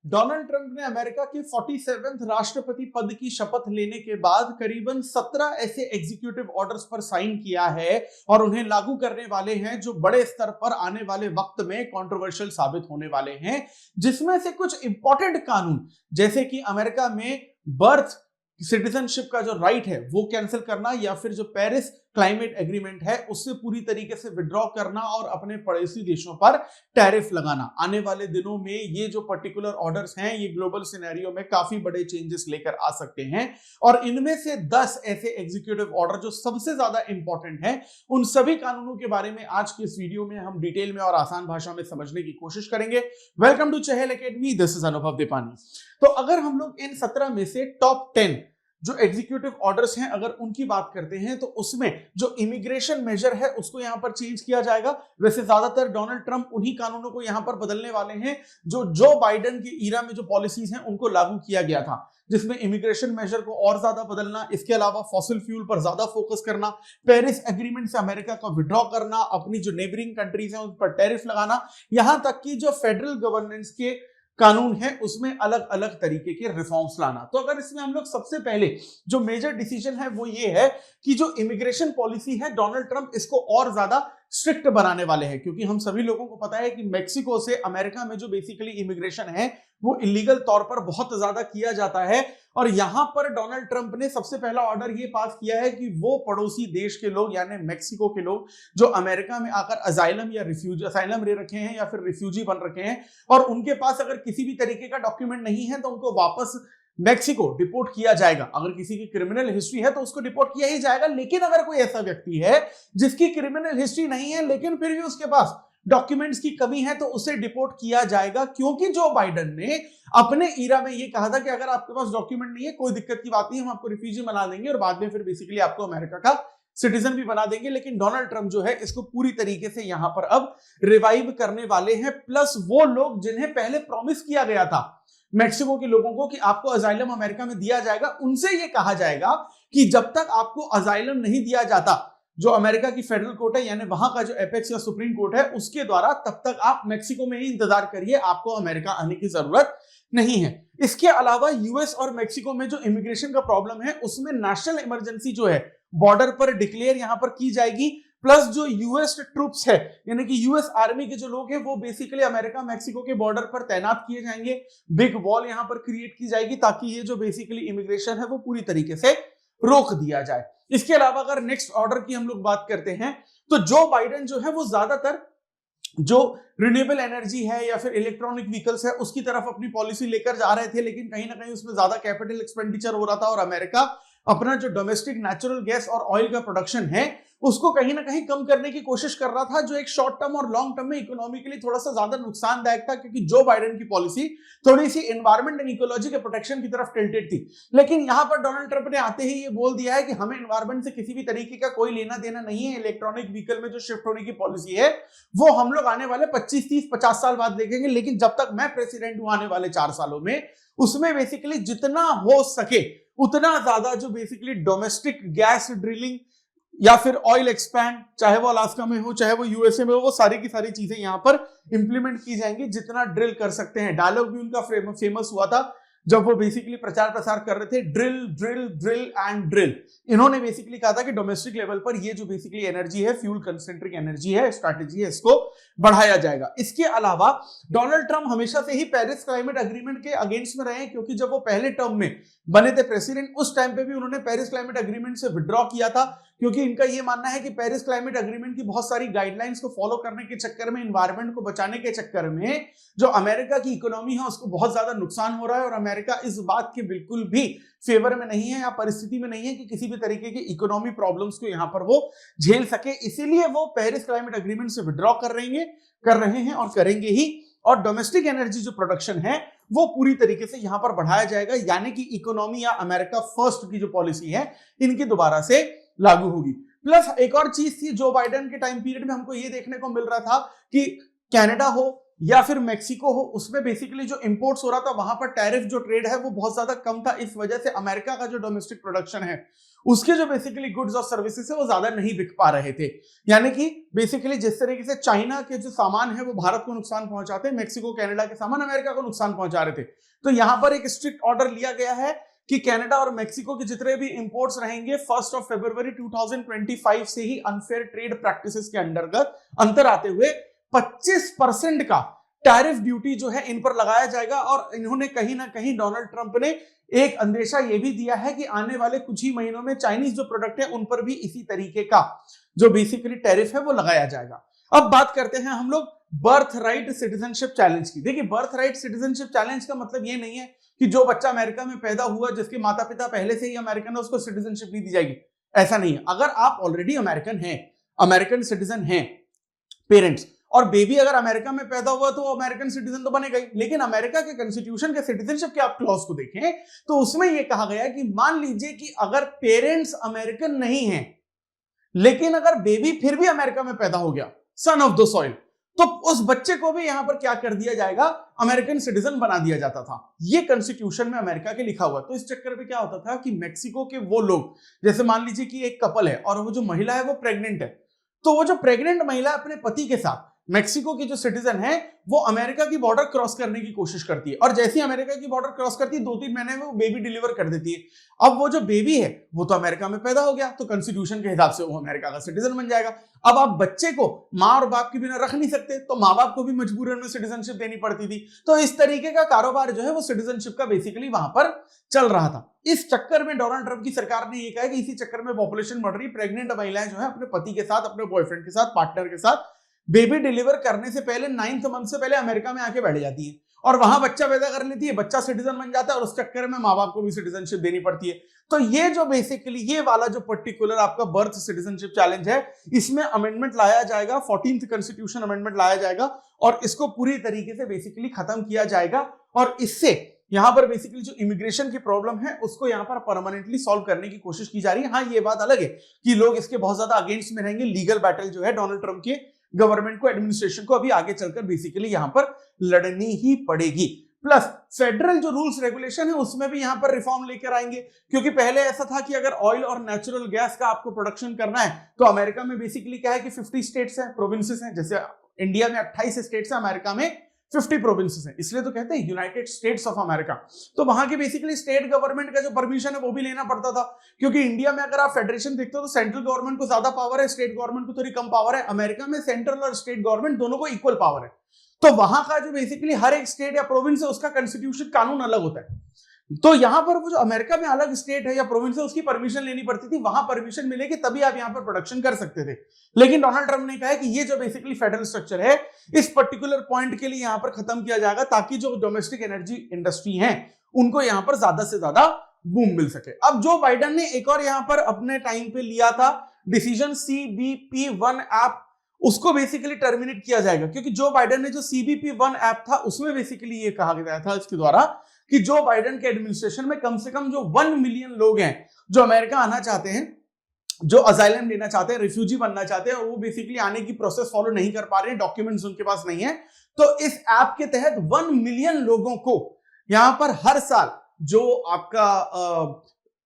Donald Trump ने America के 47वें राष्ट्रपति पद की शपथ लेने के बाद करीबन 17 ऐसे एग्जीक्यूटिव ऑर्डर्स पर साइन किया है और उन्हें लागू करने वाले हैं जो बड़े स्तर पर आने वाले वक्त में कंट्रोवर्शियल साबित होने वाले हैं, जिसमें से कुछ इंपॉर्टेंट कानून जैसे कि अमेरिका में बर्थ सिटीजनशिप का जो राइट है वो कैंसिल करना, या फिर जो पेरिस क्लाइमेट एग्रीमेंट है उससे पूरी तरीके से विड्रॉ करना और अपने पड़ोसी देशों पर टैरिफ लगाना। आने वाले दिनों में ये जो पर्टिकुलर ऑर्डर्स हैं ये ग्लोबल सिनेरियो में काफी बड़े चेंजेस लेकर आ सकते हैं, और इनमें से 10 ऐसे एग्जीक्यूटिव ऑर्डर जो सबसे ज्यादा इंपॉर्टेंट हैं, उन सभी कानूनों के बारे में आज के इस वीडियो में हम डिटेल में और आसान भाषा में समझने की कोशिश करेंगे। Welcome to Chahal academy, this is Anubhav Deepani. तो अगर हम लोग इन 17 में से टॉप 10 जो एग्जीक्यूटिव ऑर्डर्स हैं अगर उनकी बात करते हैं तो उसमें जो इमिग्रेशन मेजर है उसको यहां पर चेंज किया जाएगा। वैसे ज्यादातर डोनाल्ड ट्रंप उन्हीं कानूनों को यहां पर बदलने वाले हैं जो बाइडेन की ईरा में जो पॉलिसीज हैं उनको लागू किया गया था, जिसमें इमिग्रेशन मेजर को और ज्यादा बदलना, इसके अलावा फॉसिल फ्यूल पर ज्यादा फोकस करना, पेरिस एग्रीमेंट से अमेरिका को विड्रॉ करना, अपनी जो नेबरिंग कंट्रीज हैं उन पर टैरिफ लगाना, यहां तक कि जो फेडरल गवर्नेंस के कानून है उसमें अलग अलग तरीके के रिफॉर्म्स लाना। तो अगर इसमें हम लोग सबसे पहले जो मेजर डिसीजन है वो ये है कि जो इमिग्रेशन पॉलिसी है डोनाल्ड ट्रंप इसको और ज्यादा स्ट्रिक्ट बनाने वाले हैं, क्योंकि हम सभी लोगों को पता है कि मेक्सिको से अमेरिका में जो बेसिकली इमिग्रेशन है वो इलीगल तौर पर बहुत ज्यादा किया जाता है। और यहां पर डोनाल्ड ट्रंप ने सबसे पहला ऑर्डर ये पास किया है कि वो पड़ोसी देश के लोग यानी मेक्सिको के लोग जो अमेरिका में आकर असाइलम या रिफ्यूजी असाइलम ले रखे हैं या फिर रिफ्यूजी बन रखे हैं और उनके पास अगर किसी भी तरीके का डॉक्यूमेंट नहीं है तो उनको वापस मेक्सिको डिपोर्ट किया जाएगा। अगर किसी की क्रिमिनल हिस्ट्री है तो उसको डिपोर्ट किया ही जाएगा, लेकिन अगर कोई ऐसा व्यक्ति है जिसकी क्रिमिनल हिस्ट्री नहीं है लेकिन फिर भी उसके पास डॉक्यूमेंट्स की कमी है तो उसे डिपोर्ट किया जाएगा, क्योंकि जो बाइडेन ने अपने ईरा में ये कहा था कि अगर आपके पास डॉक्यूमेंट नहीं है कोई दिक्कत की बात नहीं, हम आपको रिफ्यूजी बना देंगे और बाद में फिर बेसिकली आपको अमेरिका का सिटीजन भी बना देंगे। लेकिन डोनाल्ड ट्रंप जो है इसको पूरी तरीके से यहां पर अब रिवाइव करने वाले हैं। प्लस वो लोग जिन्हें पहले प्रॉमिस किया गया था मेक्सिको के लोगों को कि आपको असाइलम अमेरिका में दिया जाएगा, उनसे ये कहा जाएगा कि जब तक आपको असाइलम नहीं दिया जाता जो अमेरिका की फेडरल कोर्ट है यानी वहां का जो एपेक्स या सुप्रीम कोर्ट है उसके द्वारा, तब तक आप मेक्सिको में ही इंतजार करिए, आपको अमेरिका आने की जरूरत नहीं है। इसके अलावा यूएस और मेक्सिको में जो इमिग्रेशन का प्रॉब्लम है उसमें नेशनल इमरजेंसी जो है बॉर्डर पर डिक्लेयर यहां पर की जाएगी। प्लस जो यूएस ट्रूप्स है यानी कि यूएस आर्मी के जो लोग हैं वो बेसिकली अमेरिका मेक्सिको के बॉर्डर पर तैनात किए जाएंगे। बिग वॉल यहां पर क्रिएट की जाएगी ताकि ये जो बेसिकली इमिग्रेशन है वो पूरी तरीके से रोक दिया जाए। इसके अलावा अगर नेक्स्ट ऑर्डर की हम लोग बात करते हैं तो जो बाइडेन जो है वो ज्यादातर जो रिन्यूएबल एनर्जी है या फिर इलेक्ट्रॉनिक व्हीकल्स है उसकी तरफ अपनी पॉलिसी लेकर जा रहे थे, लेकिन कहीं ना कहीं उसमें ज्यादा कैपिटल एक्सपेंडिचर हो रहा था और अमेरिका अपना जो डोमेस्टिक नेचुरल गैस और ऑयल का प्रोडक्शन है उसको कहीं ना कहीं कम करने की कोशिश कर रहा था, जो एक शॉर्ट टर्म और लॉन्ग टर्म में इकोनॉमी के लिए थोड़ा सा ज्यादा नुकसानदायक था, क्योंकि जो बाइडेन की पॉलिसी थोड़ी सी एनवायरमेंट एंड इकोलॉजी के प्रोटेक्शन की तरफ टिल्टेड थी। लेकिन यहां पर डोनाल्ड ट्रंप ने आते ही ये बोल दिया है कि हमें एनवायरमेंट से किसी भी तरीके का कोई लेना देना नहीं है, इलेक्ट्रॉनिक व्हीकल में जो शिफ्ट होने की पॉलिसी है वो हम लोग आने वाले 25, 30, 50 साल बाद देखेंगे, लेकिन जब तक मैं प्रेसिडेंट हूं आने वाले 4 सालों में उसमें बेसिकली जितना हो सके उतना ज्यादा जो बेसिकली डोमेस्टिक गैस ड्रिलिंग या फिर ऑयल एक्सपैंड, चाहे वो अलास्का में हो चाहे वो यूएसए में हो, वो सारी की सारी चीजें यहां पर इंप्लीमेंट की जाएंगी जितना ड्रिल कर सकते हैं। डायलॉग भी उनका फेमस हुआ था जब वो बेसिकली प्रचार प्रसार कर रहे थे, drill drill drill and drill. इन्होंने बेसिकली कहा था कि डोमेस्टिक लेवल पर ये जो बेसिकली एनर्जी है, फ्यूल कंसेंट्रिक एनर्जी है, स्ट्रैटेजी है, इसको बढ़ाया जाएगा। इसके अलावा डोनाल्ड ट्रंप हमेशा से ही पेरिस क्लाइमेट एग्रीमेंट के अगेंस्ट में रहे, क्योंकि जब वो पहले टर्म में बने थे प्रेसिडेंट उस टाइम पे भी उन्होंने पेरिस क्लाइमेट एग्रीमेंट से विड्रॉ किया था, क्योंकि इनका ये मानना है कि पेरिस क्लाइमेट एग्रीमेंट की बहुत सारी गाइडलाइंस को फॉलो करने के चक्कर में, एनवायरनमेंट को बचाने के चक्कर में जो अमेरिका की इकोनॉमी है उसको बहुत ज्यादा नुकसान हो रहा है और अमेरिका इस बात के बिल्कुल भी फेवर में नहीं है या परिस्थिति में नहीं है कि किसी भी तरीके की इकोनॉमी प्रॉब्लम्स को यहां पर वो झेल सके। इसीलिए वो पेरिस क्लाइमेट एग्रीमेंट से विड्रॉ कर रहे हैं और करेंगे ही। और डोमेस्टिक एनर्जी जो प्रोडक्शन है वो पूरी तरीके से यहां पर बढ़ाया जाएगा, यानी कि इकोनॉमी या अमेरिका फर्स्ट की जो पॉलिसी है इनकी दोबारा से लागू होगी। प्लस एक और चीज थी जो बाइडेन के टाइम पीरियड में हमको ये देखने को मिल रहा था कि कनाडा हो या फिर मेक्सिको हो, उसमें बेसिकली जो इंपोर्ट्स हो रहा था वहां पर टैरिफ जो ट्रेड है वो बहुत ज्यादा कम था। इस वजह से अमेरिका का जो डोमेस्टिक प्रोडक्शन है उसके जो बेसिकली गुड्स और सर्विसेज है वो ज्यादा नहीं बिक पा रहे थे। यानी कि बेसिकली जिस तरीके से चाइना के जो सामान है वो भारत को नुकसान पहुंचाते हैं, मेक्सिको कनाडा के सामान अमेरिका को नुकसान पहुंचा रहे थे। तो यहां पर एक स्ट्रिक्ट ऑर्डर लिया गया है कि कनाडा और मेक्सिको के जितने भी इंपोर्ट्स रहेंगे 1 फरवरी 2025 से ही अनफेयर ट्रेड प्रैक्टिसेस के अंतर्गत अंतर आते हुए 25% का टैरिफ ड्यूटी जो है इन पर लगाया जाएगा। और इन्होंने कहीं ना कहीं डोनाल्ड ट्रंप ने एक अंदेशा यह भी दिया है कि आने वाले कुछ ही महीनों में चाइनीज जो प्रोडक्ट है उन पर भी इसी तरीके का जो बेसिकली टैरिफ है वो लगाया जाएगा। अब बात करते हैं हम लोग बर्थ राइट सिटीजनशिप चैलेंज की। देखिए, बर्थ राइट सिटीजनशिप चैलेंज का मतलब ये नहीं है कि जो बच्चा अमेरिका में पैदा हुआ जिसके माता पिता पहले से ही अमेरिकन है उसको सिटीजनशिप नहीं दी जाएगी, ऐसा नहीं है। अगर आप ऑलरेडी अमेरिकन हैं, अमेरिकन सिटीजन हैं पेरेंट्स, और बेबी अगर अमेरिका में पैदा हुआ तो वो अमेरिकन सिटीजन तो बनेगा ही। लेकिन अमेरिका के कॉन्स्टिट्यूशन के सिटीजनशिप के आप क्लॉज को देखें तो उसमें यह कहा गया है कि मान लीजिए कि अगर पेरेंट्स अमेरिकन नहीं हैं लेकिन अगर बेबी फिर भी अमेरिका में पैदा हो गया, सन ऑफ द सॉइल, तो उस बच्चे को भी यहां पर क्या कर दिया जाएगा, अमेरिकन सिटीजन बना दिया जाता था। ये कॉन्स्टिट्यूशन में अमेरिका के लिखा हुआ। तो इस चक्कर में क्या होता था कि मेक्सिको के वो लोग, जैसे मान लीजिए कि एक कपल है और वो जो महिला है वो प्रेग्नेंट है, तो वो जो प्रेग्नेंट महिला अपने पति के साथ मेक्सिको की जो सिटीजन है वो अमेरिका की बॉर्डर क्रॉस करने की कोशिश करती है, और जैसे ही अमेरिका की बॉर्डर क्रॉस करती है 2-3 महीने में वो बेबी डिलीवर कर देती है। अब वो जो बेबी है वो तो अमेरिका में पैदा हो गया, तो कॉन्स्टिट्यूशन के हिसाब से वो अमेरिका का सिटीजन बन जाएगा। अब आप बच्चे को माँ और बाप के बिना रख नहीं सकते, तो माँ बाप को भी मजबूरन में सिटीजनशिप देनी पड़ती थी। तो इस तरीके का कारोबार जो है वो सिटीजनशिप का बेसिकली वहां पर चल रहा था। इस चक्कर में डोनाल्ड ट्रंप की सरकार ने ये कहा कि इसी चक्कर में पॉपुलेशन बढ़ रही, प्रेग्नेंट महिलाएं जो है अपने पति के साथ, अपने बॉयफ्रेंड के साथ, पार्टनर के साथ बेबी डिलीवर करने से पहले 9th मंथ से पहले अमेरिका में आके बैठ जाती है और वहां बच्चा पैदा कर लेती है, बच्चा सिटीजन बन जाता है और उस चक्कर में माँ बाप को भी सिटीजनशिप देनी पड़ती है। तो ये जो बेसिकली ये वाला जो पर्टिकुलर आपका बर्थ सिटीजनशिप चैलेंज है, इसमें अमेंडमेंट लाया जाएगा, 14th कॉन्स्टिट्यूशन अमेंडमेंट लाया जाएगा और इसको पूरी तरीके से बेसिकली खत्म किया जाएगा। और इससे यहां पर बेसिकली जो इमिग्रेशन की प्रॉब्लम है उसको यहां पर परमानेंटली सॉल्व करने की कोशिश की जा रही है। हाँ, ये बात अलग है कि लोग इसके बहुत ज्यादा अगेंस्ट में रहेंगे। लीगल बैटल जो है डोनाल्ड ट्रंप के गवर्नमेंट को, एडमिनिस्ट्रेशन को अभी आगे चलकर बेसिकली यहां पर लड़नी ही पड़ेगी। प्लस फेडरल जो रूल्स रेगुलेशन है उसमें भी यहां पर रिफॉर्म लेकर आएंगे, क्योंकि पहले ऐसा था कि अगर ऑयल और नेचुरल गैस का आपको प्रोडक्शन करना है तो अमेरिका में बेसिकली क्या है कि 50 स्टेट्स हैं, प्रोविंसेस हैं। जैसे इंडिया में 28 स्टेट्स हैं, अमेरिका में 50 प्रोविंसेस हैं, इसलिए तो कहते हैं यूनाइटेड स्टेट्स ऑफ अमेरिका। तो वहां की बेसिकली स्टेट गवर्नमेंट का जो परमिशन है वो भी लेना पड़ता था, क्योंकि इंडिया में अगर आप फेडरेशन देखते हो तो सेंट्रल गवर्नमेंट को ज्यादा पावर है, स्टेट गवर्नमेंट को थोड़ी कम पावर है। अमेरिका में सेंट्रल और स्टेट गवर्नमेंट दोनों को इक्वल पावर है। तो वहां का जो बेसिकली हर एक स्टेट या प्रोविंस है उसका कॉन्स्टिट्यूशन कानून अलग होता है। तो यहां पर वो जो अमेरिका में अलग स्टेट है या प्रोविंस है उसकी परमिशन लेनी पड़ती थी, वहां परमिशन मिलेगी तभी आप यहां पर प्रोडक्शन कर सकते थे। लेकिन डोनाल्ड ट्रंप ने कहा है कि ये जो बेसिकली फेडरल स्ट्रक्चर है इस पर्टिकुलर पॉइंट के लिए यहां पर खत्म किया जाएगा, ताकि जो डोमेस्टिक एनर्जी इंडस्ट्री है उनको यहां पर ज्यादा से ज्यादा बूम मिल सके। अब जो बाइडेन ने एक और यहां पर अपने टाइम पे लिया था डिसीजन CBP1 ऐप, उसको बेसिकली टर्मिनेट किया जाएगा, क्योंकि जो बाइडेन ने जो CBP1 ऐप था उसमें बेसिकली ये कहा गया था इसके द्वारा कि जो बाइडेन के एडमिनिस्ट्रेशन में कम से कम जो 1 मिलियन लोग हैं जो अमेरिका आना चाहते हैं, जो असाइलम लेना चाहते हैं, रिफ्यूजी बनना चाहते हैं, और वो बेसिकली आने की प्रोसेस फॉलो नहीं कर पा रहे हैं, डॉक्यूमेंट्स उनके पास नहीं है, तो इस ऐप के तहत 1 मिलियन लोगों को यहां पर हर साल जो आपका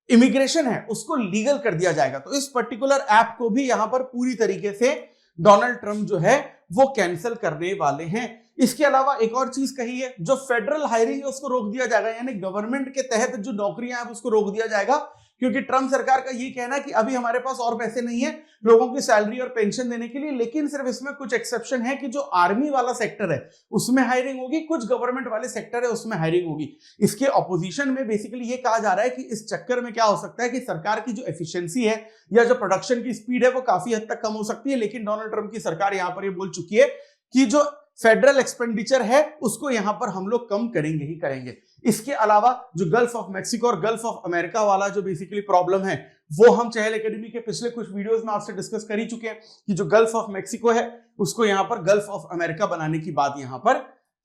इमिग्रेशन है उसको लीगल कर दिया जाएगा। तो इस पर्टिकुलर ऐप को भी यहां पर पूरी तरीके से डोनाल्ड ट्रंप जो है वो कैंसिल करने वाले हैं। इसके अलावा एक और चीज कही है, जो फेडरल हायरिंग है उसको रोक दिया जाएगा, यानी गवर्नमेंट के तहत जो नौकरियां हैं उसको रोक दिया जाएगा, क्योंकि ट्रंप सरकार का ये कहना है कि अभी हमारे पास और पैसे नहीं है लोगों की सैलरी और पेंशन देने के लिए। लेकिन सिर्फ इसमें कुछ एक्सेप्शन है कि जो आर्मी वाला सेक्टर है उसमें हायरिंग होगी, कुछ गवर्नमेंट वाले सेक्टर है उसमें हायरिंग होगी। इसके ऑपोजिशन में बेसिकली ये कहा जा रहा है कि इस चक्कर में क्या हो सकता है कि सरकार की जो एफिशिएंसी है या जो प्रोडक्शन की स्पीड है वो काफी हद तक कम हो सकती है। लेकिन डोनाल्ड ट्रंप की सरकार यहां पर ये बोल चुकी है कि जो फेडरल एक्सपेंडिचर है उसको यहां पर हम लोग कम करेंगे ही करेंगे। इसके अलावा जो गल्फ ऑफ मैक्सिको और गल्फ ऑफ अमेरिका वाला जो बेसिकली प्रॉब्लम है वो हम चहल एकेडमी के पिछले कुछ वीडियोस में आपसे डिस्कस कर ही चुके हैं कि जो गल्फ ऑफ मैक्सिको है उसको यहां पर गल्फ ऑफ अमेरिका बनाने की बात यहां पर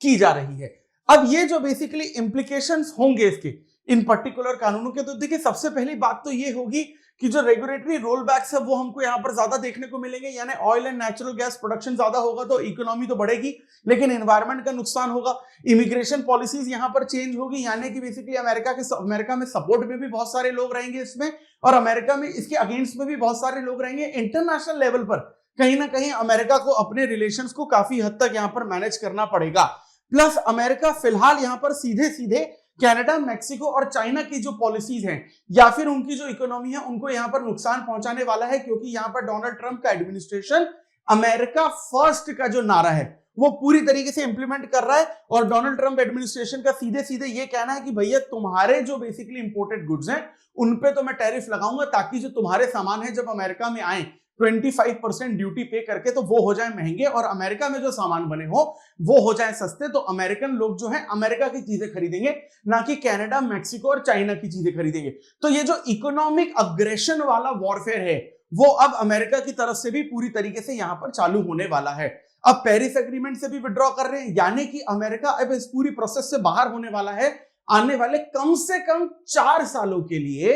की जा रही है। अब ये जो बेसिकली इंप्लीकेशंस होंगे इसके इन पर्टिकुलर कानूनों के, तो देखिए सबसे पहली बात तो ये होगी कि जो रेगुलेटरी रोल बैक्स है वो हमको यहाँ पर ज्यादा देखने को मिलेंगे, यानी oil and natural gas production ज्यादा होगा तो इकोनॉमी तो बढ़ेगी लेकिन एनवायरमेंट का नुकसान होगा। इमिग्रेशन पॉलिसीज यहाँ पर चेंज होगी, यानी कि बेसिकली अमेरिका में सपोर्ट में भी बहुत सारे लोग रहेंगे इसमें, और अमेरिका में इसके अगेंस्ट में भी बहुत सारे लोग रहेंगे। इंटरनेशनल लेवल पर कहीं ना कहीं अमेरिका को अपने रिलेशंस को काफी हद तक यहाँ पर मैनेज करना पड़ेगा। प्लस अमेरिका फिलहाल यहाँ पर सीधे सीधे कनाडा, मैक्सिको और चाइना की जो पॉलिसीज हैं या फिर उनकी जो इकोनॉमी है उनको यहां पर नुकसान पहुंचाने वाला है, क्योंकि यहां पर डोनाल्ड ट्रंप का एडमिनिस्ट्रेशन अमेरिका फर्स्ट का जो नारा है वो पूरी तरीके से इंप्लीमेंट कर रहा है। और डोनाल्ड ट्रंप एडमिनिस्ट्रेशन का सीधे सीधे ये कहना है कि भैया तुम्हारे जो बेसिकली इंपोर्टेड गुड्स हैं उन पे तो मैं टैरिफ लगाऊंगा ताकि जो तुम्हारे सामान है जब अमेरिका में आए 25% ड्यूटी पे करके तो वो हो जाए महंगे और अमेरिका में जो सामान बने हो वो हो जाए सस्ते, तो अमेरिकन लोग जो है अमेरिका की चीजें खरीदेंगे, ना कि कनाडा, मैक्सिको और चाइना की चीजें खरीदेंगे। तो ये जो इकोनॉमिक अग्रेशन वाला वॉरफेयर है वो अब अमेरिका की तरफ से भी पूरी तरीके से यहां पर चालू होने वाला है। अब पेरिस एग्रीमेंट से भी विड्रॉ कर रहे हैं, यानी कि अमेरिका अब इस पूरी प्रोसेस से बाहर होने वाला है आने वाले कम से कम 4 सालों के लिए,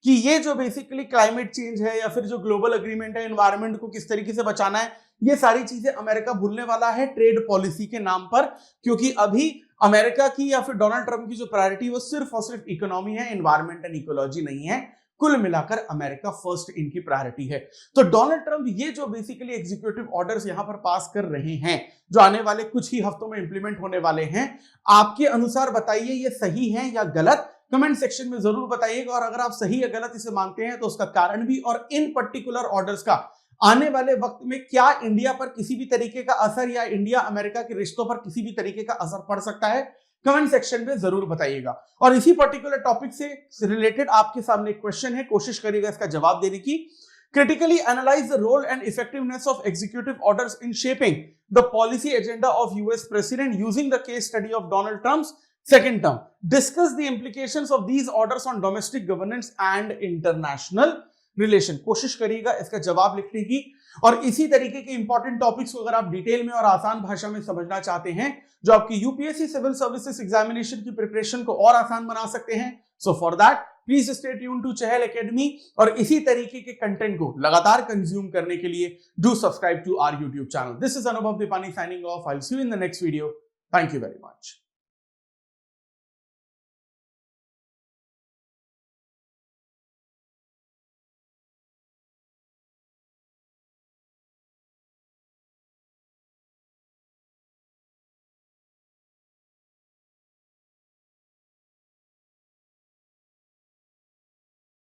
कि ये जो बेसिकली क्लाइमेट चेंज है या फिर जो ग्लोबल एग्रीमेंट है, एनवायरनमेंट को किस तरीके से बचाना है, ये सारी चीजें अमेरिका भूलने वाला है ट्रेड पॉलिसी के नाम पर। क्योंकि अभी अमेरिका की या फिर डोनाल्ड ट्रंप की जो प्रायोरिटी वो सिर्फ और सिर्फ इकोनॉमी है, एनवायरनमेंट एंड इकोलॉजी नहीं है। कुल मिलाकर अमेरिका फर्स्ट इनकी प्रायोरिटी है। तो डोनाल्ड ट्रंप ये जो बेसिकली एग्जीक्यूटिव ऑर्डर्स यहां पर पास कर रहे हैं जो आने वाले कुछ ही हफ्तों में इंप्लीमेंट होने वाले हैं, आपके अनुसार बताइए ये सही है या गलत, कमेंट सेक्शन में जरूर बताइएगा। और अगर आप सही या गलत इसे मानते हैं तो उसका कारण भी और इन पर्टिकुलर ऑर्डर्स का आने वाले वक्त में क्या इंडिया पर किसी भी तरीके का असर या इंडिया अमेरिका के रिश्तों पर किसी भी तरीके का असर पड़ सकता है, कमेंट सेक्शन में जरूर बताइएगा। और इसी पर्टिकुलर टॉपिक से रिलेटेड आपके सामने एक क्वेश्चन है, कोशिश करिएगा इसका जवाब देने की। Critically analyze the role and effectiveness of executive orders in shaping the policy agenda of US President using the case study of Donald Trump's second term. Discuss the implications of these orders on domestic governance and international relation. कोशिश करिएगा इसका जवाब लिखने की। और इसी तरीके के इंपॉर्टेंट टॉपिक्स को अगर आप डिटेल में और आसान भाषा में समझना चाहते हैं जो आपकी यूपीएससी सिविल सर्विसेज एग्जामिनेशन की प्रिपरेशन को और आसान बना सकते हैं, so for that please stay tune to Chahal academy. और इसी तरीके के कंटेंट को लगातार कंज्यूम करने के लिए do subscribe to our YouTube channel. This is Anubhav Deepani signing off. I will see you in the next video. Thank you very much.